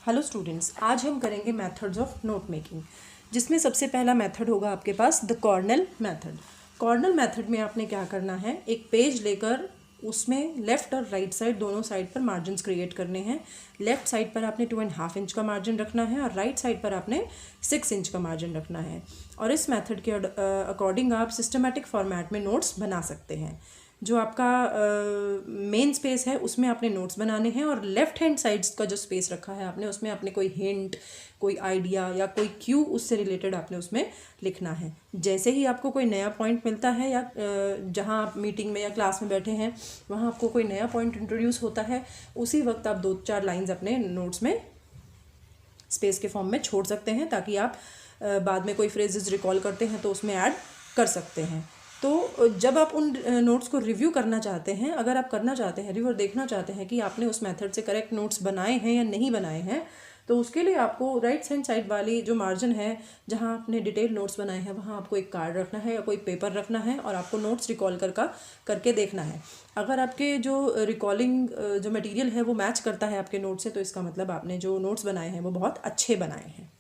Hello students, आज हम करेंगे मेथड्स ऑफ नोट मेकिंग, जिसमें सबसे पहला मेथड होगा आपके पास the Cornell method. Cornell method में आपने क्या करना है, एक पेज लेकर उसमें लेफ़्ट और राइट साइड दोनों साइड पर मार्जिन्स क्रिएट करने हैं। लेफ़्ट साइड पर आपने 2.5 इंच का मार्जिन रखना है और राइट साइड पर आपने 6 इंच का मार्जिन रखना है। और इस मेथड के अकॉर्डिंग आप सिस्टमेटिक फॉर्मेट में नोट्स बना सकते हैं। जो आपका मेन स्पेस है उसमें आपने नोट्स बनाने हैं और लेफ़्ट हैंड साइड्स का जो स्पेस रखा है आपने, उसमें आपने कोई हिंट, कोई आइडिया या कोई क्यू उससे रिलेटेड आपने उसमें लिखना है। जैसे ही आपको कोई नया पॉइंट मिलता है या जहाँ आप मीटिंग में या क्लास में बैठे हैं वहाँ आपको कोई नया पॉइंट इंट्रोड्यूस होता है, उसी वक्त आप 2-4 लाइंस अपने नोट्स में स्पेस के फॉर्म में छोड़ सकते हैं, ताकि आप बाद में कोई फ्रेजेस रिकॉल करते हैं तो उसमें ऐड कर सकते हैं। तो जब आप उन नोट्स को रिव्यू करना चाहते हैं, अगर आप करना चाहते हैं रिव्यू और देखना चाहते हैं कि आपने उस मेथड से करेक्ट नोट्स बनाए हैं या नहीं बनाए हैं, तो उसके लिए आपको राइट हैंड साइड वाली जो मार्जिन है जहां आपने डिटेल नोट्स बनाए हैं वहां आपको एक कार्ड रखना है या कोई पेपर रखना है और आपको नोट्स रिकॉल करके देखना है। अगर आपके जो रिकॉलिंग जो मटेरियल है वो मैच करता है आपके नोट्स से, तो इसका मतलब आपने जो नोट्स बनाए हैं वो बहुत अच्छे बनाए हैं।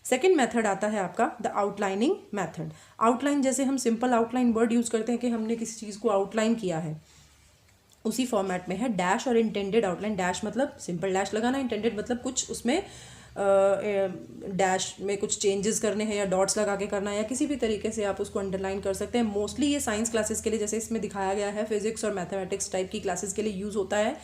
सेकेंड मेथड आता है आपका द आउटलाइनिंग मेथड। आउटलाइन, जैसे हम सिंपल आउटलाइन वर्ड यूज़ करते हैं कि हमने किसी चीज़ को आउटलाइन किया है, उसी फॉर्मेट में है डैश और इंटेंडेड आउटलाइन। डैश मतलब सिंपल डैश लगाना, इंटेंडेड मतलब कुछ उसमें डैश में कुछ चेंजेस करने हैं या डॉट्स लगा के करना है या किसी भी तरीके से आप उसको अंडरलाइन कर सकते हैं। मोस्टली ये साइंस क्लासेस के लिए, जैसे इसमें दिखाया गया है, फिजिक्स और मैथमेटिक्स टाइप की क्लासेस के लिए यूज़ होता है,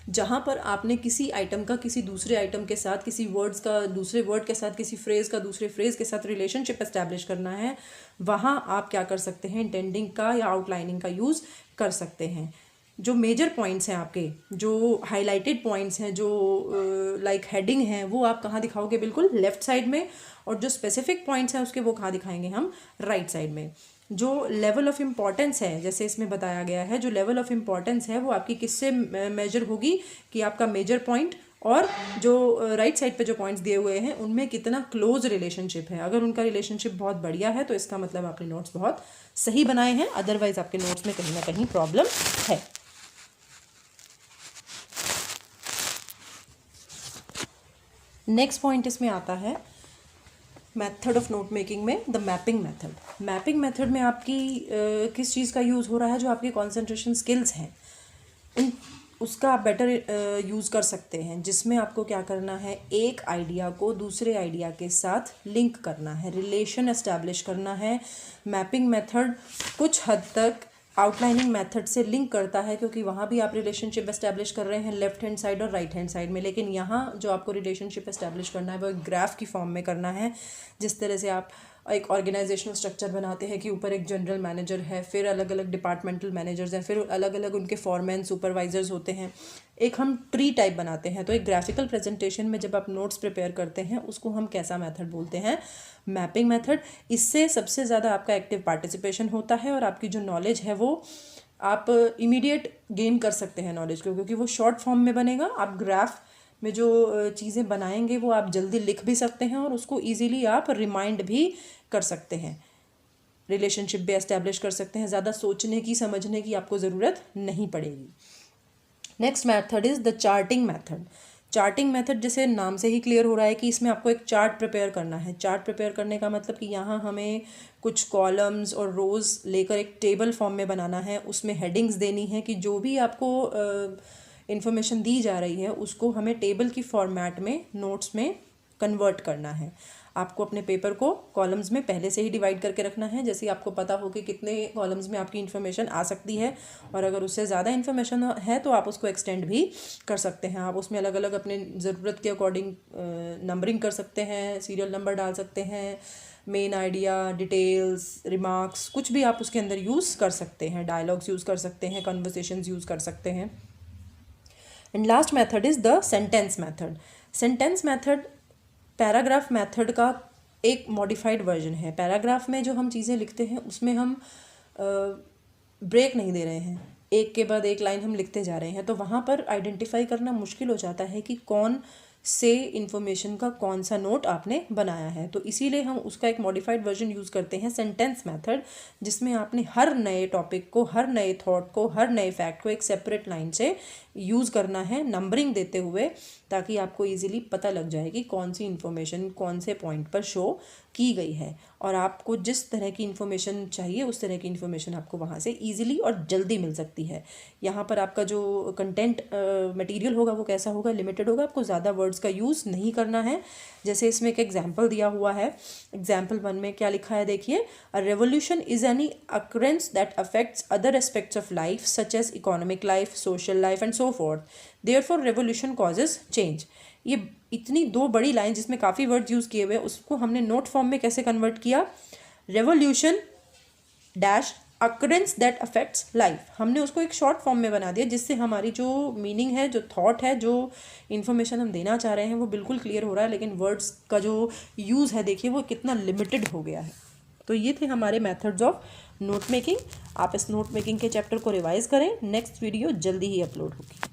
जहाँ पर आपने किसी आइटम का किसी दूसरे आइटम के साथ, किसी वर्ड्स का दूसरे वर्ड के साथ, किसी फ्रेज़ का दूसरे फ्रेज़ के साथ रिलेशनशिप एस्टैब्लिश करना है। वहाँ आप क्या कर सकते हैं, इंटेंडिंग का या आउटलाइनिंग का यूज़ कर सकते हैं। जो मेजर पॉइंट्स हैं आपके, जो हाईलाइटेड पॉइंट्स हैं, जो लाइक हेडिंग हैं, वो आप कहाँ दिखाओगे, बिल्कुल लेफ़्ट साइड में। और जो स्पेसिफिक पॉइंट्स हैं उसके, वो कहाँ दिखाएंगे हम, राइट साइड में। जो लेवल ऑफ इम्पॉर्टेंस है, जैसे इसमें बताया गया है, जो लेवल ऑफ इम्पॉर्टेंस है वो आपकी किससे मेजर होगी, कि आपका मेजर पॉइंट और जो राइट साइड पे जो पॉइंट्स दिए हुए हैं उनमें कितना क्लोज रिलेशनशिप है। अगर उनका रिलेशनशिप बहुत बढ़िया है तो इसका मतलब आपने नोट्स बहुत सही बनाए हैं, अदरवाइज आपके नोट्स में कहीं ना कहीं प्रॉब्लम है। नेक्स्ट पॉइंट इसमें आता है मेथड ऑफ नोट मेकिंग में the mapping method. Mapping method में आपकी किस चीज़ का यूज़ हो रहा है, जो आपकी कॉन्सेंट्रेशन स्किल्स हैं उसका आप बेटर यूज़ कर सकते हैं, जिसमें आपको क्या करना है, एक आइडिया को दूसरे आइडिया के साथ लिंक करना है, रिलेशन एस्टैब्लिश करना है। मैपिंग मेथड कुछ हद तक आउटलाइनिंग मेथड से लिंक करता है, क्योंकि वहाँ भी आप रिलेशनशिप एस्टैब्लिश कर रहे हैं लेफ्ट हैंड साइड और राइट हैंड साइड में, लेकिन यहाँ जो आपको रिलेशनशिप एस्टैब्लिश करना है वो एक ग्राफ की फॉर्म में करना है। जिस तरह से आप एक ऑर्गेनाइजेशनल स्ट्रक्चर बनाते हैं कि ऊपर एक जनरल मैनेजर है, फिर अलग अलग डिपार्टमेंटल मैनेजर्स हैं, फिर अलग अलग उनके फॉरमैन सुपरवाइजर्स होते हैं, एक हम ट्री टाइप बनाते हैं। तो एक ग्राफिकल प्रेजेंटेशन में जब आप नोट्स प्रिपेयर करते हैं उसको हम कैसा मेथड बोलते हैं, मैपिंग मेथड। इससे सबसे ज़्यादा आपका एक्टिव पार्टिसिपेशन होता है और आपकी जो नॉलेज है वो आप इमीडिएट गेन कर सकते हैं नॉलेज को, क्योंकि वो शॉर्ट फॉर्म में बनेगा। आप ग्राफ में जो चीज़ें बनाएंगे वो आप जल्दी लिख भी सकते हैं और उसको ईजिली आप रिमाइंड भी कर सकते हैं, रिलेशनशिप भी एस्टैब्लिश कर सकते हैं। ज़्यादा सोचने की समझने की आपको ज़रूरत नहीं पड़ेगी। Next method is the charting method. Charting method, जैसे नाम से ही क्लियर हो रहा है कि इसमें आपको एक चार्ट प्रिपेयर करना है। चार्ट प्रिपेयर करने का मतलब कि यहाँ हमें कुछ कॉलम्स और रोज़ लेकर एक टेबल फॉर्म में बनाना है, उसमें हेडिंग्स देनी है कि जो भी आपको इन्फॉर्मेशन दी जा रही है उसको हमें टेबल की फॉर्मेट में नोट्स में कन्वर्ट करना है। आपको अपने पेपर को कॉलम्स में पहले से ही डिवाइड करके रखना है, जैसे आपको पता हो कि कितने कॉलम्स में आपकी इन्फॉर्मेशन आ सकती है, और अगर उससे ज़्यादा इन्फॉर्मेशन है तो आप उसको एक्सटेंड भी कर सकते हैं। आप उसमें अलग अलग अपने ज़रूरत के अकॉर्डिंग नंबरिंग कर सकते हैं, सीरियल नंबर डाल सकते हैं, मेन आइडिया, डिटेल्स, रिमार्क्स, कुछ भी आप उसके अंदर यूज़ कर सकते हैं, डायलॉग्स यूज़ कर सकते हैं, कन्वर्सेशंस यूज़ कर सकते हैं। And last method is the sentence method. Sentence method paragraph method का एक मॉडिफाइड वर्जन है। पैराग्राफ में जो हम चीज़ें लिखते हैं उसमें हम ब्रेक नहीं दे रहे हैं, एक के बाद एक लाइन हम लिखते जा रहे हैं, तो वहाँ पर आइडेंटिफाई करना मुश्किल हो जाता है कि कौन से इन्फॉर्मेशन का कौन सा नोट आपने बनाया है। तो इसीलिए हम उसका एक मॉडिफाइड वर्जन यूज़ करते हैं, सेंटेंस मेथड, जिसमें आपने हर नए टॉपिक को, हर नए थॉट को, हर नए फैक्ट को एक सेपरेट लाइन से यूज़ करना है, नंबरिंग देते हुए, ताकि आपको इजीली पता लग जाए कि कौन सी इन्फॉर्मेशन कौन से पॉइंट पर शो की गई है, और आपको जिस तरह की इन्फॉर्मेशन चाहिए उस तरह की इन्फॉर्मेशन आपको वहाँ से ईजिली और जल्दी मिल सकती है। यहाँ पर आपका जो कंटेंट मटेरियल होगा वो कैसा होगा, लिमिटेड होगा, आपको ज़्यादा वर्ड्स का यूज़ नहीं करना है। जैसे इसमें एक एग्जाम्पल दिया हुआ है, एग्जाम्पल 1 में क्या लिखा है देखिए, a revolution is any occurrence that affects other aspects of life such as economic life, social life and so forth, therefore revolution causes change. ये इतनी 2 बड़ी लाइन जिसमें काफ़ी वर्ड्स यूज़ किए हुए, उसको हमने नोट फॉर्म में कैसे कन्वर्ट किया, revolution dash occurrence that affects life, हमने उसको एक शॉर्ट फॉर्म में बना दिया, जिससे हमारी जो मीनिंग है, जो थॉट है, जो इन्फॉर्मेशन हम देना चाह रहे हैं वो बिल्कुल क्लियर हो रहा है, लेकिन वर्ड्स का जो यूज़ है देखिए वो कितना लिमिटेड हो गया है। तो ये थे हमारे मेथड्स ऑफ नोट मेकिंग। आप इस नोट मेकिंग के चैप्टर को रिवाइज करें, नेक्स्ट वीडियो जल्दी ही अपलोड होगी।